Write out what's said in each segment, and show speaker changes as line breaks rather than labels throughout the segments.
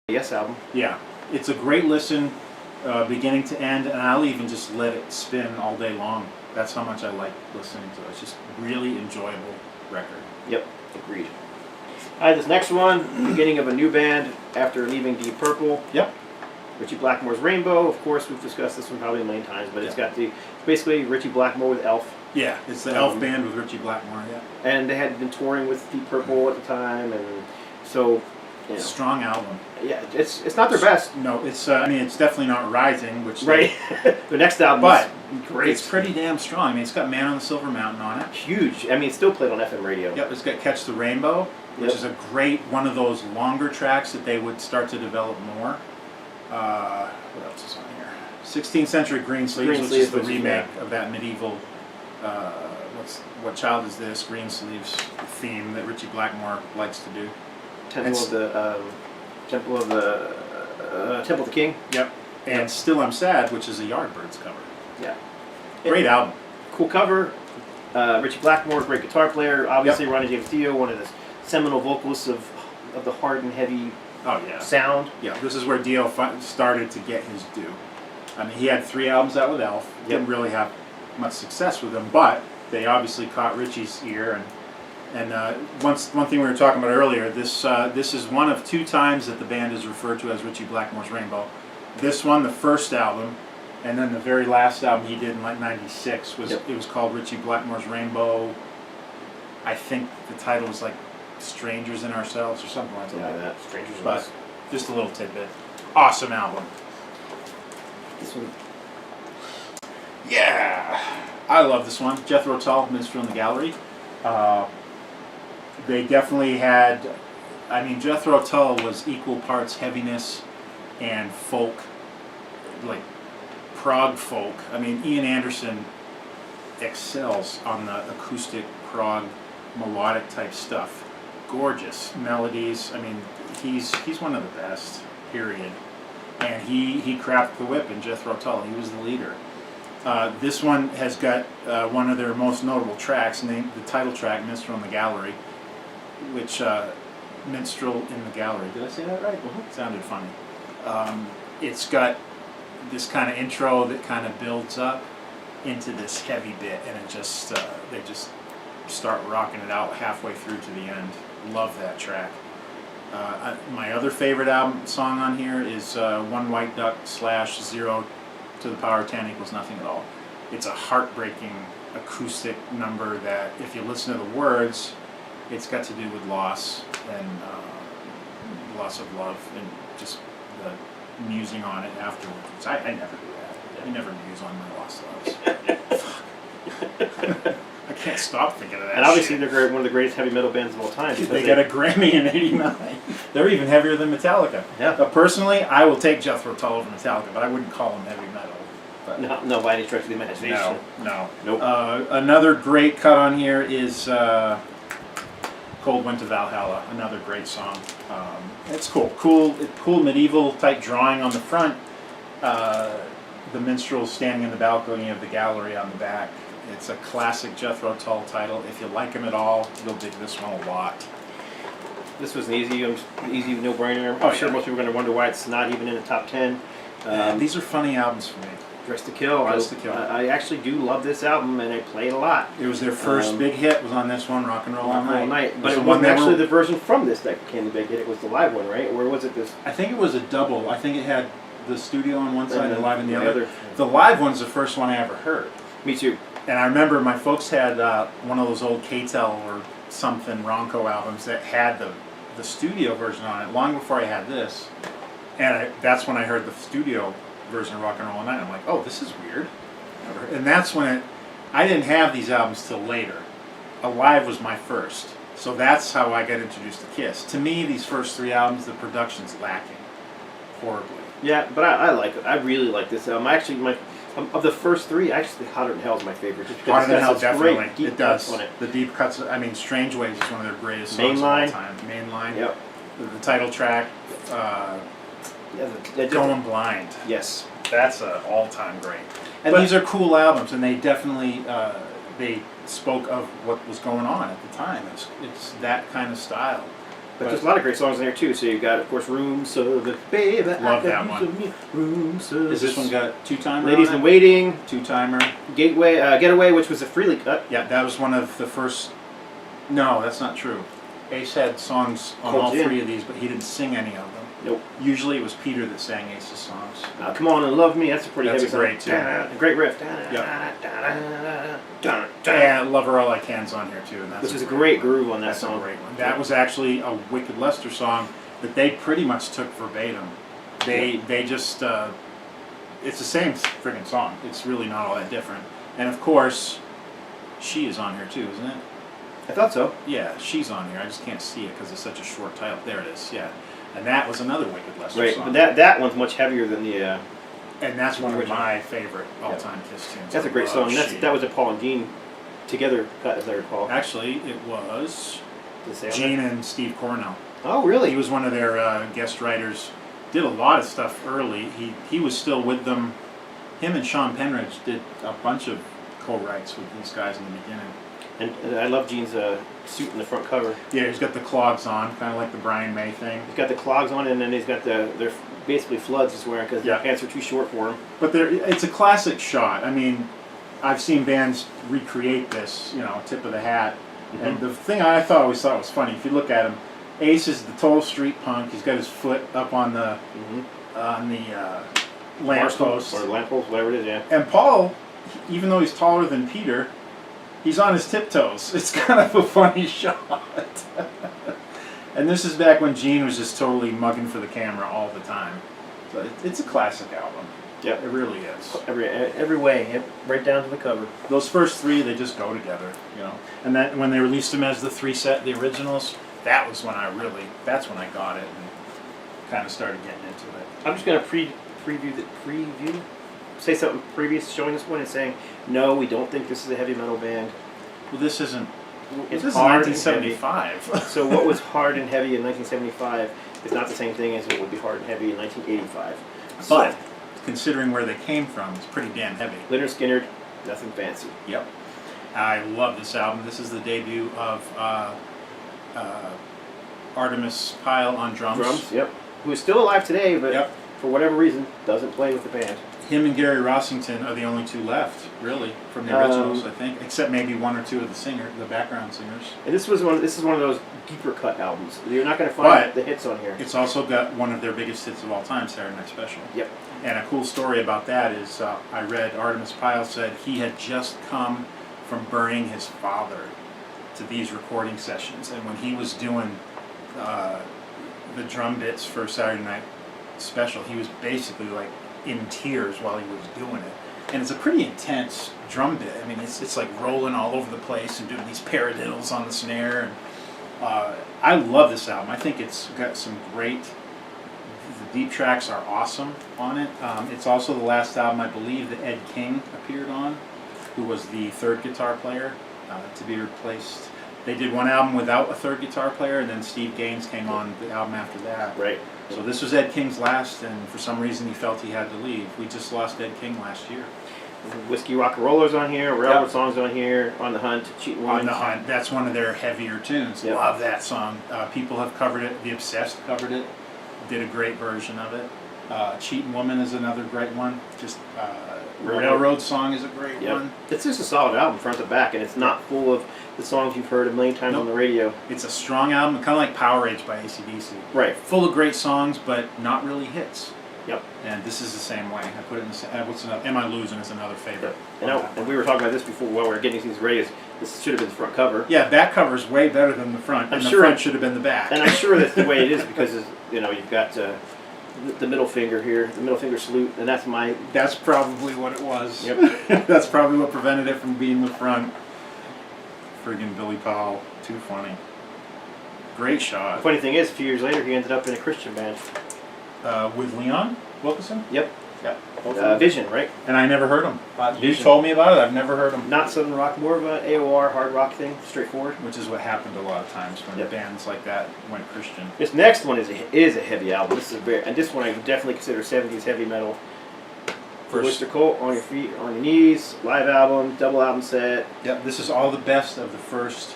Yes album.
Yeah, it's a great listen, beginning to end, and I'll even just let it spin all day long. That's how much I like listening to it. It's just really enjoyable record.
Yep, agreed. All right, this next one, beginning of a new band after leaving Deep Purple.
Yep.
Richie Blackmore's Rainbow. Of course, we've discussed this one probably a million times, but it's got it's basically Richie Blackmore with Elf.
Yeah, it's the Elf band with Richie Blackmore. Yeah.
And they had been touring with Deep Purple at the time, and so. You know,
strong album.
Yeah, it's not their best.
No, it's I mean it's definitely not Rising, which
right. Their next album,
but
is great.
It's pretty damn strong. I mean, it's got Man on the Silver Mountain on it.
Huge. I mean, it's still played on FM radio.
Yep, it's got Catch the Rainbow, which is a great one of those longer tracks that they would start to develop more. What else is on here? 16th Century Green Sleeves, which is the remake of that medieval. What Child Is This? Green Sleeves theme that Richie Blackmore likes to do.
Temple of the King.
Yep. And Still I'm Sad, which is a Yardbirds cover.
Yeah.
Great album.
Cool cover. Richie Blackmore, great guitar player. Obviously, Ronnie James Dio, one of the seminal vocalists of the hard and heavy sound.
Yeah, this is where Dio started to get his due. I mean, he had 3 albums out with Elf. Didn't really have much success with them, but they obviously caught Richie's ear. And one thing we were talking about earlier, this is one of 2 times that the band is referred to as Richie Blackmore's Rainbow. This one, the first album, and then the very last album he did in like '96 it was called Richie Blackmore's Rainbow. I think the title was like Strangers in Ourselves or something like that.
Strangers in
Us. Just a little tidbit. Awesome album.
This one.
Yeah, I love this one. Jethro Tull, Minstrel in the Gallery. They definitely had, I mean, Jethro Tull was equal parts heaviness and folk, like prog folk. I mean, Ian Anderson excels on the acoustic prog melodic type stuff. Gorgeous melodies. I mean, he's one of the best, period. And he cracked the whip in Jethro Tull. He was the leader. This one has got one of their most notable tracks, named the title track, Minstrel in the Gallery, which, Minstrel in the Gallery, did I say that right? It sounded funny. It's got this kind of intro that kind of builds up into this heavy bit, and it just, they just start rocking it out halfway through to the end. Love that track. My other favorite song on here is One White Duck / 0 to the power of 10 equals nothing at all. It's a heartbreaking acoustic number that, if you listen to the words, it's got to do with loss and loss of love and just the musing on it afterwards. I never do that. I never muse on my lost loves. I can't stop thinking of that.
And obviously, they're one of the greatest heavy metal bands of all time.
They got a Grammy in '89. They're even heavier than Metallica.
Yeah.
Personally, I will take Jethro Tull over Metallica, but I wouldn't call them heavy metal. But
no, by any stretch of the imagination.
No.
Nope.
Another great cut on here is Cold Winter Valhalla. Another great song. It's cool. Cool medieval type drawing on the front. The minstrel standing in the balcony of the gallery on the back. It's a classic Jethro Tull title. If you like him at all, you'll dig this one a lot.
This was an easy no-brainer. I'm sure most people are going to wonder why it's not even in the top 10.
These are funny albums for me.
Dressed to Kill. I actually do love this album, and I play it a lot.
It was their first big hit. Was on this one, Rock and Roll All Night.
But it wasn't actually the version from this that became the big hit. It was the live one, right? Or was it this?
I think it was a double. I think it had the studio on one side and the live on the other. The live one's the first one I ever heard.
Me too.
And I remember my folks had one of those old K-Tel or something Ronco albums that had the studio version on it long before I had this. And that's when I heard the studio version of Rock and Roll All Night. I'm like, oh, this is weird. And that's when I didn't have these albums till later. Alive was my first. So that's how I got introduced to Kiss. To me, these first 3 albums, the production's lacking horribly.
Yeah, but I like it. I really like this album. Actually, Of the first three, actually, Hotter Than Hell is my favorite. Just because
Hotter Than
it's
Hell,
got such
definitely.
great deep
It does.
cuts on it.
The deep cuts. I mean, Strange Ways is one of their greatest songs
Mainline.
of all time. Mainline.
Yep.
The title track. Going Blind.
Yes.
That's an all-time great. And
But-
these are cool albums, and they definitely they spoke of what was going on at the time. It's that kind of style.
But there's a lot of great songs in there too. So you've got, of course, Room Service, baby.
Love that one.
Room Service.
Is this one got two-timer?
Ladies
on
in
it?
Waiting,
Two-timer.
Getaway, which was a freely cut.
Yeah, that was one of the first. No, that's not true. Ace had songs on
Cold
all
Gin.
three of these, but he didn't sing any of them.
Nope.
Usually it was Peter that sang Ace's songs.
Come On and Love Me. That's a pretty
That's
heavy
a great
song.
tune.
Great riff.
And Love Her All I Can's on here too, and that's
Which is a great groove on that
That's
song.
a great one. That was actually a Wicked Lester song that they pretty much took verbatim. They just it's the same friggin' song. It's really not all that different. And of course, She is on here too, isn't it?
I thought so.
Yeah, She's on here. I just can't see it because it's such a short title. There it is. Yeah, and that was another Wicked Lester
Right,
song.
but that one's much heavier than the.
And that's one of
original.
my favorite all-time Kiss tunes.
That's a great
I
song.
love She.
That was a Paul and Gene together cut, as I recall.
Actually, it was
Did it say on
Gene
there?
and Steve Cornell.
Oh, really?
He was one of their guest writers. Did a lot of stuff early. He was still with them. Him and Sean Penridge did a bunch of co-writes with these guys in the beginning.
And I love Gene's suit in the front cover.
Yeah, he's got the clogs on, kind of like the Brian May thing.
He's got the clogs on, and then he's got they're basically floods he's wearing because
Yeah.
the pants are too short for him.
But it's a classic shot. I mean, I've seen bands recreate this, tip of the hat.
Mm-hmm.
And the thing I always thought was funny, if you look at him, Ace is the total street punk. He's got his foot up on the lamppost.
Or lamppost, whatever it is, yeah.
And Paul, even though he's taller than Peter, he's on his tiptoes. It's kind of a funny shot. And this is back when Gene was just totally mugging for the camera all the time. So it's a classic album.
Yep.
It really is.
Every way, yep, right down to the cover.
Those first three, they just go together, And that when they released them as the originals, that's when I got it and kind of started getting into it.
I'm just gonna preview. Say something previous showing this one and saying, no, we don't think this is a heavy metal band.
Well, this isn't.
It's
This is
hard and
1975.
So what was hard and heavy in 1975 is not the same thing as what would be hard and heavy in 1985.
But considering where they came from, it's pretty damn heavy.
Leonard Skinner, nothing fancy.
Yep. I love this album. This is the debut of Artemis Pyle on drums.
Yep. Who is still alive today, but
Yep.
for whatever reason doesn't play with the band.
Him and Gary Rossington are the only two left, really, from the originals, I think, except maybe one or two of the background singers.
And this is one of those deeper cut albums. You're not going to find the hits on here.
It's also got one of their biggest hits of all time, Saturday Night Special.
Yep.
And a cool story about that is I read Artemis Pyle said he had just come from burying his father to these recording sessions, and when he was doing the drum bits for Saturday Night Special, he was basically like in tears while he was doing it. And it's a pretty intense drum bit. I mean, it's like rolling all over the place and doing these paradiddles on the snare. And I love this album. I think it's got some great. The deep tracks are awesome on it. It's also the last album, I believe, that Ed King appeared on, who was the third guitar player to be replaced. They did one album without a third guitar player, and then Steve Gaines came on the album after that.
Right.
So this was Ed King's last, and for some reason he felt he had to leave. We just lost Ed King last year.
Whiskey Rock and Rollers on here, Railroad Songs on here, On the Hunt, Cheatin' Woman.
On the Hunt, that's one of their heavier tunes.
Yep.
Love that song. People have covered it. The Obsessed covered it. Did a great version of it. Cheatin' Woman is another great one. Just Railroad Song is a great one.
It's just a solid album front to back, and it's not full of the songs you've heard a million times on the radio.
It's a strong album, kind of like Power Age by AC/DC.
Right.
Full of great songs, but not really hits.
Yep.
And this is the same way. I put it in the same. What's another? Am I Losing is another favorite.
And we were talking about this before while we were getting these radios. This should have been the front cover.
Yeah, back cover is way better than the front.
I'm
and
sure
the front should have been the back.
And I'm sure that's the way it is because you've got the middle finger here, the middle finger salute, and that's my.
That's probably what it was.
Yep.
That's probably what prevented it from being the front. Friggin' Billy Powell, too funny. Great
The
shot.
funny thing is, a few years later, he ended up in a Christian band.
With Leon Wilkeson?
Yep.
Yep. Both of them?
Vision, right?
And I never heard them. You
Vision.
told me about it. I've never heard them.
Not Southern rock, more of a AOR hard rock thing, straightforward.
Which is what happened a lot of times when bands like that went Christian.
This next one is a heavy album. This is this one I would definitely consider 70s heavy metal. Oyster Cult, On Your Feet, On Your Knees, live album, double album set.
Yep, this is all the best of the first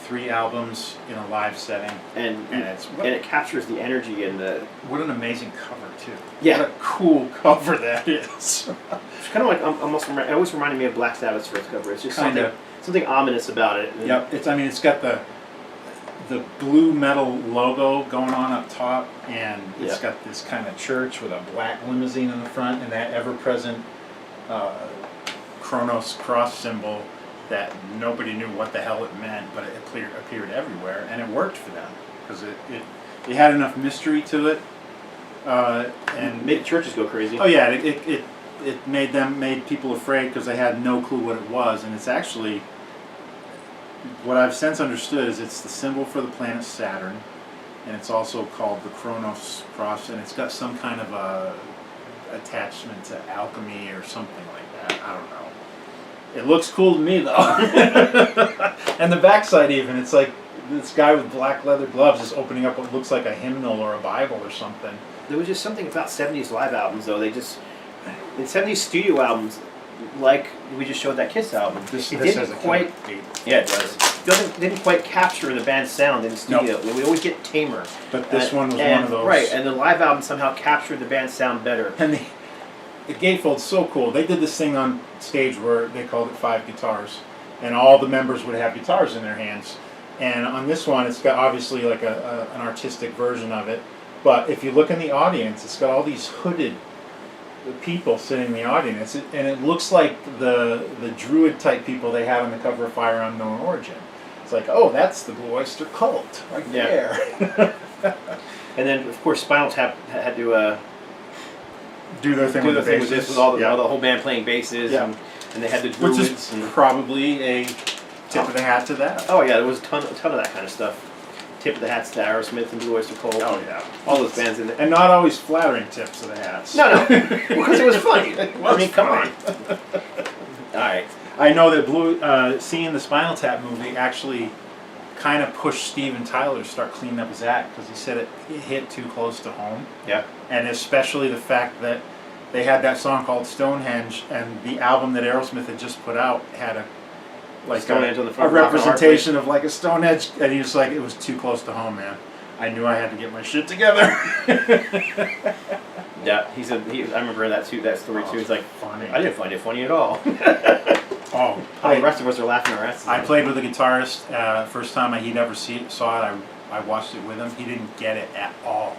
3 albums in a live setting,
and it captures the energy and the.
What an amazing cover too!
Yeah,
what a cool cover that is.
It's kind of like it always reminded me of Black Sabbath's first cover. It's just something ominous about it.
Yep, it's got the blue metal logo going on up top, and it's got this kind of church with a black limousine in the front, and that ever-present Kronos cross symbol that nobody knew what the hell it meant, but it appeared everywhere, and it worked for them because it had enough mystery to it, and
made churches go crazy.
Oh yeah, it made people afraid because they had no clue what it was, and it's actually. What I've since understood is it's the symbol for the planet Saturn, and it's also called the Kronos cross, and it's got some kind of a attachment to alchemy or something like that. I don't know. It looks cool to me though. And the backside even, it's like this guy with black leather gloves is opening up what looks like a hymnal or a Bible or something.
There was just something about 70s live albums though. In 70s studio albums, like we just showed that Kiss album,
this
didn't quite. Yeah, it does. Didn't quite capture the band's sound in the studio. Nope. We always get tamer.
But this one was one of those.
Right, and the live album somehow captured the band's sound better.
And the gatefold's so cool. They did this thing on stage where they called it 5 guitars, and all the members would have guitars in their hands. And on this one, it's got obviously like an artistic version of it. But if you look in the audience, it's got all these hooded people sitting in the audience, and it looks like the druid type people they had on the cover of Fire Unknown Origin. It's like, oh, that's the Blue Oyster Cult right there.
And then of course Spinal Tap had to
do their thing with the basses,
with all the whole band playing basses, and they had the druids,
which is probably a tip of the hat to that.
Oh yeah, there was a ton of that kind of stuff. Tip of the hats to Aerosmith and Blue Oyster Cult.
Oh yeah,
all those bands in there,
and not always flattering tips of the hats.
No, because it was funny. Come on. All right.
I know that seeing the Spinal Tap movie actually kind of pushed Steven Tyler to start cleaning up his act because he said it hit too close to home.
Yeah.
And especially the fact that they had that song called Stonehenge, and the album that Aerosmith had just put out had a representation of like a Stonehenge, and he was like, it was too close to home, man. I knew I had to get my shit together.
Yeah, I remember that story too. He's like,
funny.
I didn't find it funny at all.
The
rest of us are laughing our asses.
I played with a guitarist. First time he'd ever saw it, I watched it with him. He didn't get it at all.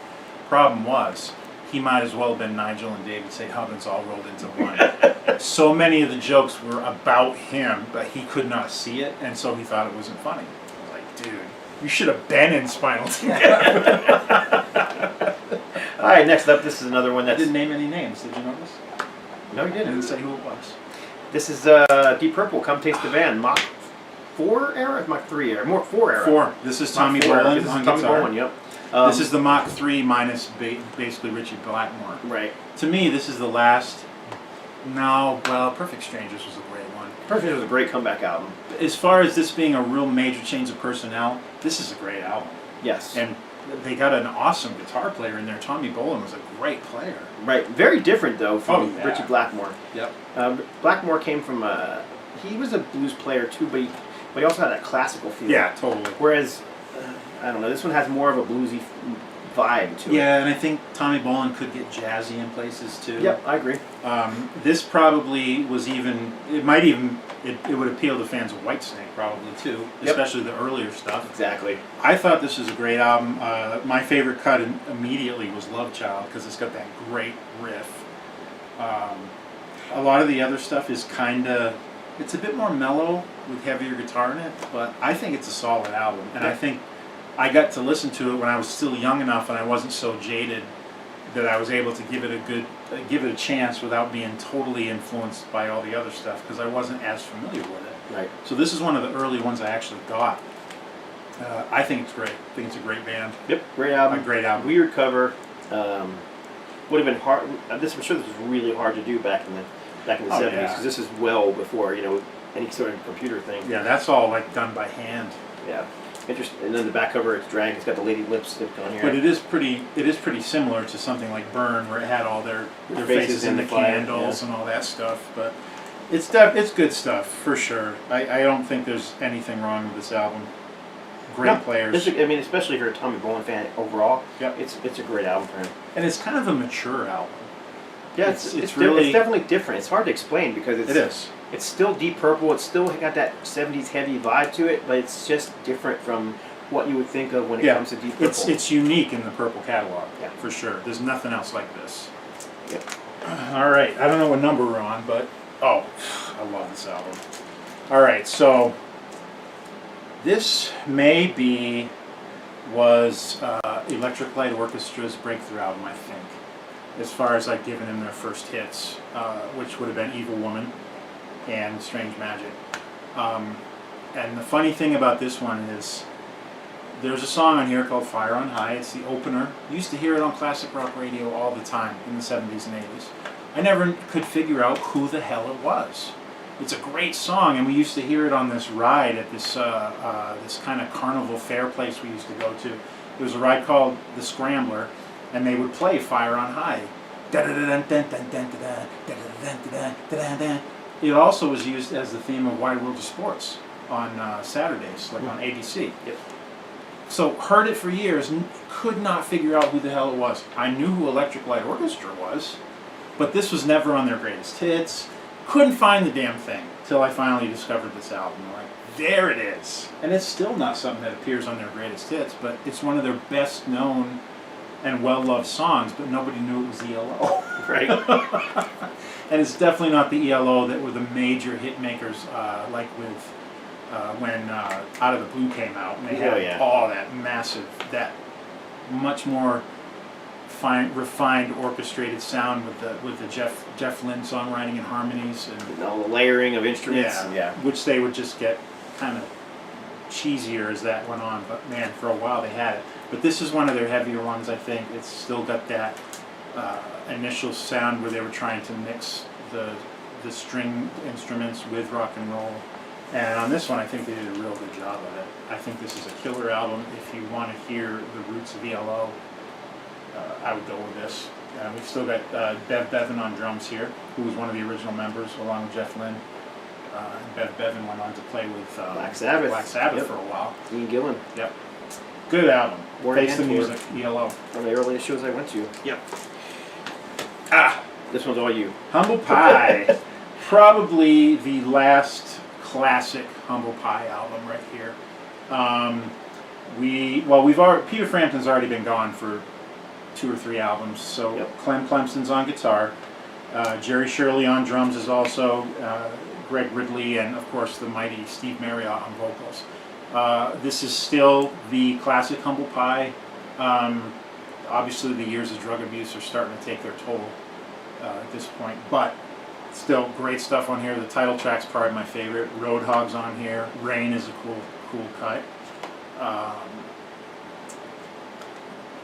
Problem was, he might as well have been Nigel and David St. Hubbins all rolled into one. So many of the jokes were about him, but he could not see it, and so he thought it wasn't funny. I was like, dude, you should have been in Spinal Tap.
All right, next up, this is another one that
didn't name any names. Did you notice?
No, you didn't.
I didn't say who it was.
This is Deep Purple, Come Taste the Band, Mach 4 era, Mach 3 era, more 4 era.
4. This is Tommy Bolin on guitar.
Bolin, yep.
This is the Mach 3 minus basically Richie Blackmore.
Right.
To me, this is the last. No, well, Perfect Strangers was a great one.
Perfect Strangers was a great comeback album.
As far as this being a real major change of personnel, this is a great album.
Yes.
And they got an awesome guitar player in there. Tommy Bolin was a great player.
Right. Very different, though, from Richie Blackmore.
Yep.
Blackmore came from he was a blues player, too, but he also had that classical feel.
Yeah, totally.
Whereas, I don't know, this one has more of a bluesy vibe to it.
Yeah, and I think Tommy Bolin could get jazzy in places, too.
Yep, I agree.
This probably was even, it would appeal to fans of Whitesnake probably, too. Yep. Especially the earlier stuff.
Exactly.
I thought this was a great album. My favorite cut immediately was Love Child, because it's got that great riff. A lot of the other stuff is it's a bit more mellow with heavier guitar in it, but I think it's a solid album. And I think I got to listen to it when I was still young enough and I wasn't so jaded that I was able to give it a chance without being totally influenced by all the other stuff, because I wasn't as familiar with it.
Right.
So this is one of the early ones I actually got. I think it's great. I think it's a great band.
Yep, great album.
A great album.
Weird cover. would have been hard. I'm sure this was really hard to do back in the 70s, because this is well before any sort of computer thing.
Yeah, that's all like done by hand.
Yeah, interesting. And then the back cover, it's dragged. It's got the lady lipstick on here.
But it is pretty similar to something like Burn, where it had all their faces in the candles and all that stuff. But it's good stuff for sure. I don't think there's anything wrong with this album. Great players.
Especially if you're a Tommy Bolin fan overall.
Yep.
It's a great album for him.
And it's kind of a mature album.
Yeah, it's definitely different. It's hard to explain because
it is.
It's still Deep Purple. It's still got that 70s heavy vibe to it, but it's just different from what you would think of when it comes to Deep Purple.
It's unique in the Purple catalog, for sure. There's nothing else like this.
Yep.
All right, I don't know what number we're on, but I love this album. All right, so this was Electric Light Orchestra's breakthrough album, I think, as far as like giving them their first hits, which would have been Evil Woman and Strange Magic. And the funny thing about this one is there's a song on here called Fire on High. It's the opener. You used to hear it on classic rock radio all the time in the 70s and 80s. I never could figure out who the hell it was. It's a great song, and we used to hear it on this ride at this this kind of carnival fair place we used to go to. It was a ride called The Scrambler, and they would play Fire on High. It also was used as the theme of Wide World of Sports on Saturdays, like on ABC.
Yep.
So heard it for years, could not figure out who the hell it was. I knew who Electric Light Orchestra was, but this was never on their greatest hits. Couldn't find the damn thing till I finally discovered this album. I'm like, there it is. And it's still not something that appears on their greatest hits, but it's one of their best known and well-loved songs, but nobody knew it was ELO.
Right.
And it's definitely not the ELO that were the major hit makers, like with when Out of the Blue came out, and they had all that massive, that much more refined, orchestrated sound with the Jeff Lynne songwriting and harmonies, and
all the layering of instruments.
Which they would just get kind of cheesier as that went on. But man, for a while they had it. But this is one of their heavier ones, I think. It's still got that initial sound where they were trying to mix the string instruments with rock and roll. And on this one, I think they did a real good job of it. I think this is a killer album. If you want to hear the roots of ELO, I would go with this. We've still got Bev Bevan on drums here, who was one of the original members, along with Jeff Lynne. Bev Bevan went on to play with
Black Sabbath
for a while.
Ian Gillan.
Yep. Good album. Face the
Tour.
Music, ELO.
One of the earliest shows I went to.
Yep.
This one's all you.
Humble Pie. Probably the last classic Humble Pie album right here. Peter Frampton's already been gone for 2 or 3 albums, so Clem Clemson's on guitar. Jerry Shirley on drums is also Greg Ridley, and of course the mighty Steve Marriott on vocals. This is still the classic Humble Pie. Obviously the years of drug abuse are starting to take their toll at this point, but still great stuff on here. The title track's probably my favorite. Roadhog's on here. Rain is a cool cut.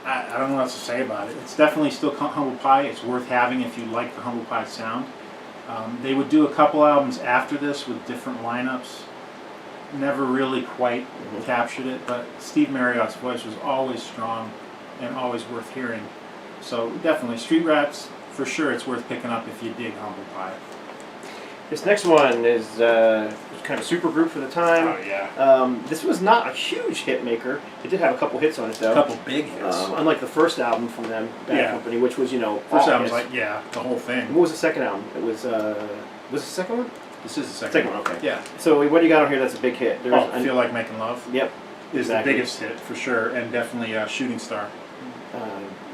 I don't know what else to say about it. It's definitely still Humble Pie. It's worth having if you like the Humble Pie sound. They would do a couple albums after this with different lineups. Never really quite captured it, but Steve Marriott's voice was always strong and always worth hearing. So definitely, Street Rats, for sure it's worth picking up if you dig Humble Pie.
This next one is kind of a super group for the time.
Oh, yeah.
This was not a huge hit maker. It did have a couple hits on it, though.
A couple big hits.
Unlike the first album from them, Bad Company, which was,
First album's like, the whole thing.
What was the second album? It was the second one?
This is the second
one, okay.
Yeah.
So what do you got on here that's a big hit?
I Feel Like Making Love.
Yep.
Is the biggest hit, for sure, and definitely Shooting Star.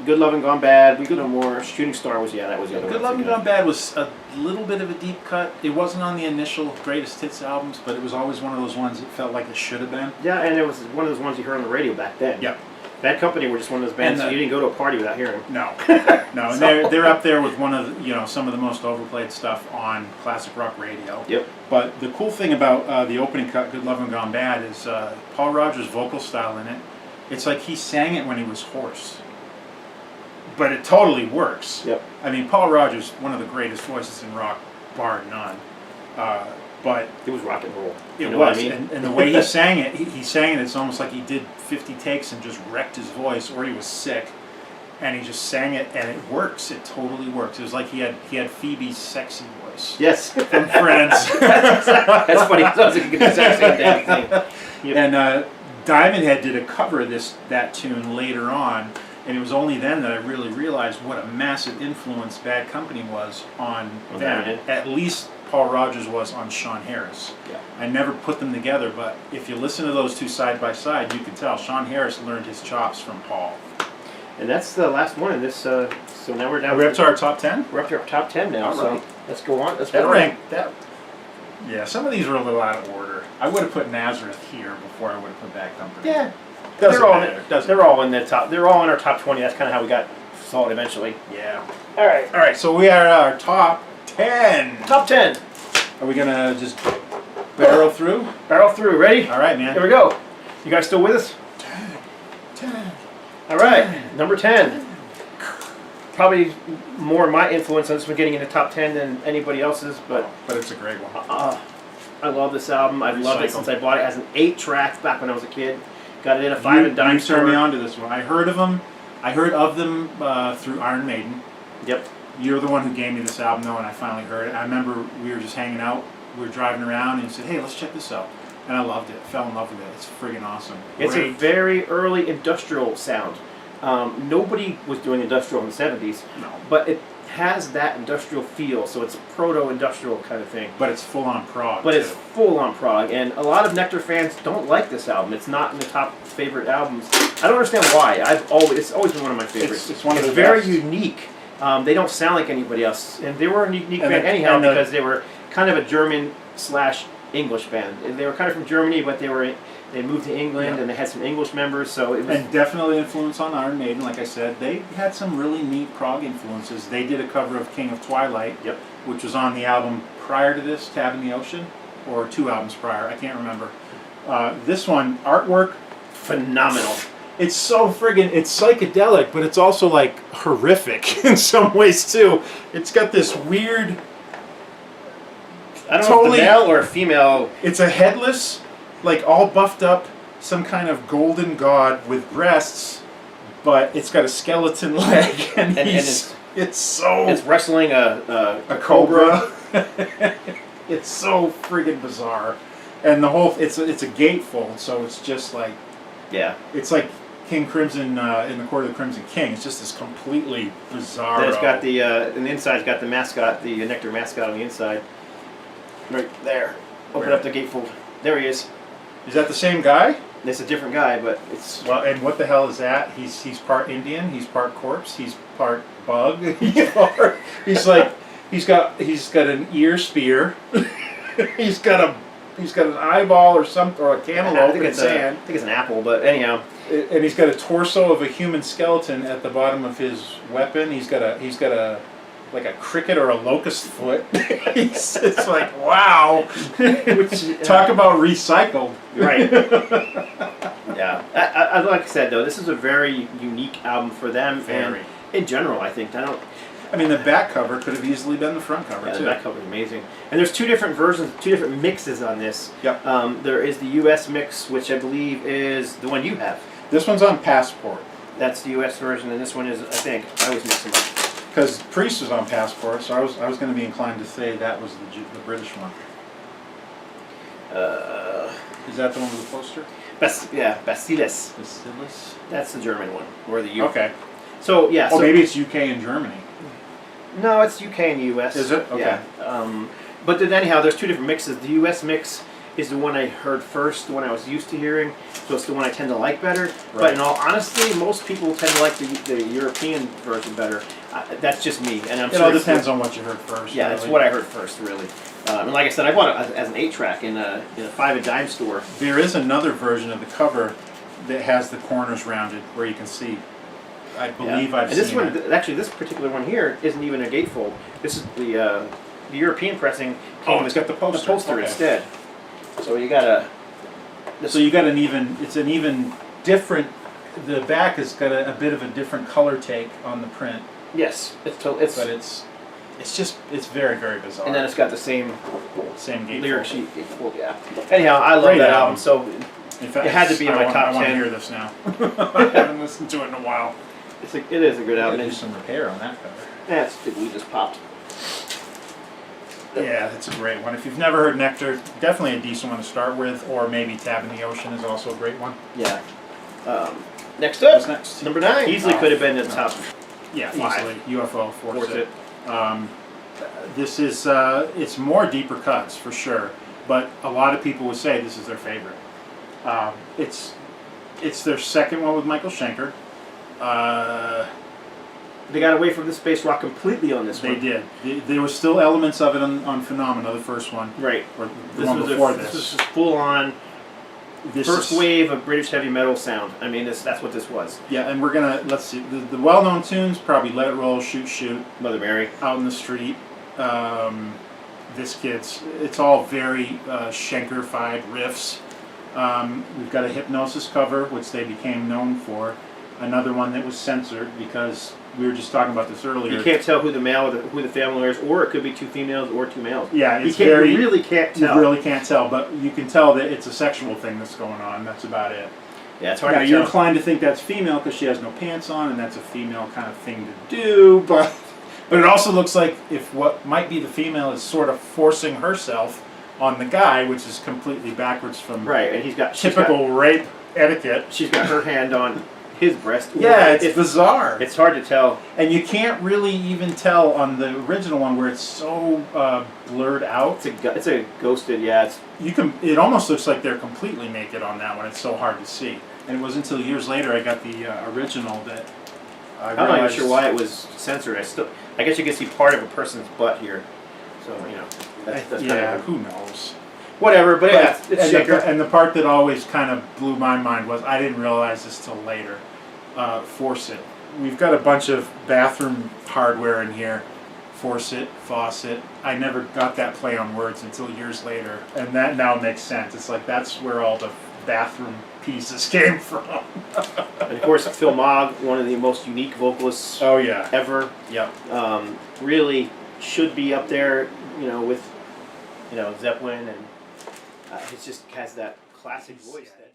Good Lovin' Gone Bad. We Go No More. Shooting Star was, that was the other one.
Good Lovin' Gone Bad was a little bit of a deep cut. It wasn't on the initial greatest hits albums, but it was always one of those ones that felt like it should have been.
Yeah, and it was one of those ones you heard on the radio back then.
Yep.
Bad Company were just one of those bands you didn't go to a party without hearing.
No, no, and they're up there with one of some of the most overplayed stuff on classic rock radio.
Yep.
But the cool thing about the opening cut, Good Lovin' Gone Bad, is Paul Rodgers' vocal style in it. It's like he sang it when he was hoarse. but it totally works.
Yep.
I mean, Paul Rodgers, one of the greatest voices in rock, bar none. But
it was rock and roll.
It
you know
was,
what I mean?
and the way he sang it, he sang it. It's almost like he did 50 takes and just wrecked his voice, or he was sick, and he just sang it, and it works. It totally works. It was like he had Phoebe's sexy voice.
Yes.
From Friends.
That's funny. Sounds like you could do sexy and damn thing. Yep.
And Diamond Head did a cover of that tune later on, and it was only then that I really realized what a massive influence Bad Company was on them. At least Paul Rodgers was on Sean Harris.
Yeah.
I never put them together, but if you listen to those two side by side, you can tell Sean Harris learned his chops from Paul.
And that's the last one in this. So now we're down.
We're up to our top 10.
We're up to our top 10 now.
All right.
So let's go on. Let's
That
go
rank that. Yeah, some of these were a little out of order. I would have put Nazareth here before I would have put Bad Company.
Yeah.
Doesn't
they're all
matter.
they're all in the top. They're all in our top 20. That's kind of how we got solid eventually.
Yeah.
All right.
All right. So we are at our top 10.
Top 10.
Are we gonna just barrel through?
Barrel through. Ready?
All right, man.
Here we go. You guys still with us?
10.
All right. Number 10. Probably more my influence on this one getting in the top 10 than anybody else's, but
it's a great one.
I love this album. I've loved it
Recycled.
since I bought it. It has an 8-track back when I was a kid. Got it in a 5 and dime
You turned me
store.
on to this one. I heard of them. I heard of them through Iron Maiden.
Yep.
You're the one who gave me this album, though, and I finally heard it. I remember we were just hanging out. We were driving around, and you said, "Hey, let's check this out." And I loved it. Fell in love with it. It's friggin' awesome.
It's a
Great.
very early industrial sound. Nobody was doing industrial in the 70s,
No.
but it has that industrial feel, so it's proto-industrial kind of thing.
But it's full on prog.
But
too.
it's full on prog, and a lot of Nectar fans don't like this album. It's not in the top favorite albums. I don't understand why. It's always been one of my favorites.
It's one of the
very
best.
unique. They don't sound like anybody else, and they were a unique
And
band
the-
anyhow
and the-
because they were kind of a German/English band. They were kind of from Germany, but they moved to England,
Yeah.
and they had some English members, so it was.
And definitely influence on Iron Maiden, like I said. They had some really neat prog influences. They did a cover of King of Twilight,
Yep.
which was on the album prior to this, Tab in the Ocean, or 2 albums prior, I can't remember. This one, artwork,
Phenomenal.
it's so friggin', it's psychedelic, but it's also like horrific in some ways too. It's got this weird,
I don't know if
Totally-
it's a male or a female.
it's a headless, like all buffed up, some kind of golden god with breasts, but it's got a skeleton leg, and it's so...
It's wrestling a
cobra. It's so friggin' bizarre, and the whole it's a gatefold, so it's just like
Yeah.
it's like King Crimson in the Court of the Crimson King. It's just this completely bizarre.
Then it's got the in the inside's got the mascot, the Nectar mascot on the inside. Right there. Open
Where?
up the gatefold. There he is.
Is that the same guy?
It's a different guy, but it's
Well, and what the hell is that? He's part Indian. He's part corpse. He's part bug. He's like he's got an ear spear. he's got an eyeball or something, or a cantaloupe in his hand.
I think it's an apple, but anyhow.
And he's got a torso of a human skeleton at the bottom of his weapon. He's got a like a cricket or a locust foot. It's like, wow. Talk about recycled.
Right. Yeah. I like I said though, this is a very unique album for them.
Very.
And in general, I think
I mean, the back cover could have easily been the front cover
the
too.
back cover is amazing. And there's 2 different versions, 2 different mixes on this.
Yep.
There is the U.S. mix, which I believe is the one you have.
This one's on Passport
That's the U.S. version, and this one is, I think, I always mix them up.
because Priest was on Passport, so I was going to be inclined to say that was the British one. Is that the one with the poster?
Basilis.
Bacillus.
That's the German one, or the U.
Okay.
So yeah.
Oh,
so,
maybe it's UK and Germany.
No, it's UK and US.
Is it? Okay.
Yeah. But then anyhow, there's 2 different mixes. The US mix is the one I heard first, the one I was used to hearing, so it's the one I tend to like better. But
Right.
in all honesty, most people tend to like the European version better. That's just me, and I'm
It
sure
all
it's-
depends on what you heard first.
Yeah,
really.
that's what I heard first, really. And like I said, I bought it as an 8-track in a 5 and dime store.
There is another version of the cover that has the corners rounded where you can see. I believe I've
and this
seen
one,
it.
actually, this particular one here isn't even a gatefold. This is the European pressing.
Oh, it's got the poster. Okay.
instead. So you got a.
So you got it's an even different The back has got a bit of a different color take on the print,
Yes,
but it's very, very bizarre.
and then it's got the same
Same
lyric
gatefold.
sheet. Well, yeah. Anyhow, I love
Great
that
album.
album. So
In fact,
It had to be in my top
I want to
10.
hear this now. I haven't listened to it in a while.
it is a good album.
Do
And
some repair on that cover.
that's we just popped.
Yeah, that's a great one. If you've never heard Nectar, definitely a decent one to start with, or maybe Tab in the Ocean is also a great one.
Yeah. Next up,
What's next?
number 9. Easily could have been in the top.
Yeah,
Five.
easily. UFO, Force
Force
It.
It.
This is, it's more deeper cuts for sure, but a lot of people would say this is their favorite. It's their second one with Michael Schenker.
They got away from the space rock completely on this
They
one.
did. There was still elements of it on Phenomena, the first one,
Right.
or the
This
one
was
before
this
this.
was full on
This
first
is-
wave of British heavy metal sound. I mean, that's what this was.
Yeah, and we're gonna, let's see, the well-known tunes, probably Let It Roll, Shoot Shoot,
Mother Mary.
Out in the Street. This Kid's, it's all very Schenker-fied riffs. We've got a Hypnosis cover, which they became known for. Another one that was censored because we were just talking about this earlier.
You can't tell who the male, or who the family is, or it could be 2 females or 2 males.
Yeah,
You
it's
can't,
very.
you really can't tell.
You really can't tell, but you can tell that it's a sexual thing that's going on. That's about it.
Yeah, it's hard
Now
to
you're
tell.
inclined to think that's female because she has no pants on, and that's a female kind of thing to do. But it also looks like if what might be the female is sort of forcing herself on the guy, which is completely backwards from
Right, and
typical rape etiquette.
she's got her hand on his breast.
Yeah, it's bizarre.
It's hard to tell.
And you can't really even tell on the original one where it's so blurred out.
It's a ghosted. Yeah, it's
You can. It almost looks like they're completely naked on that one. It's so hard to see. And it was until years later I got the original that I
I'm not even
realized.
sure why it was censored. I guess you can see part of a person's butt here. So that's
Yeah,
kind of
who knows?
whatever. But yeah, it's
and,
Schenker.
and the part that always kind of blew my mind was I didn't realize this till later. Force It. We've got a bunch of bathroom hardware in here. Force It, faucet. I never got that play on words until years later, and that now makes sense. It's like that's where all the bathroom pieces came from.
And of course, Phil Mogg, one of the most unique vocalists
Oh yeah.
ever.
Yep.
Really should be up there, with Zeppelin, and he just has that classic voice. That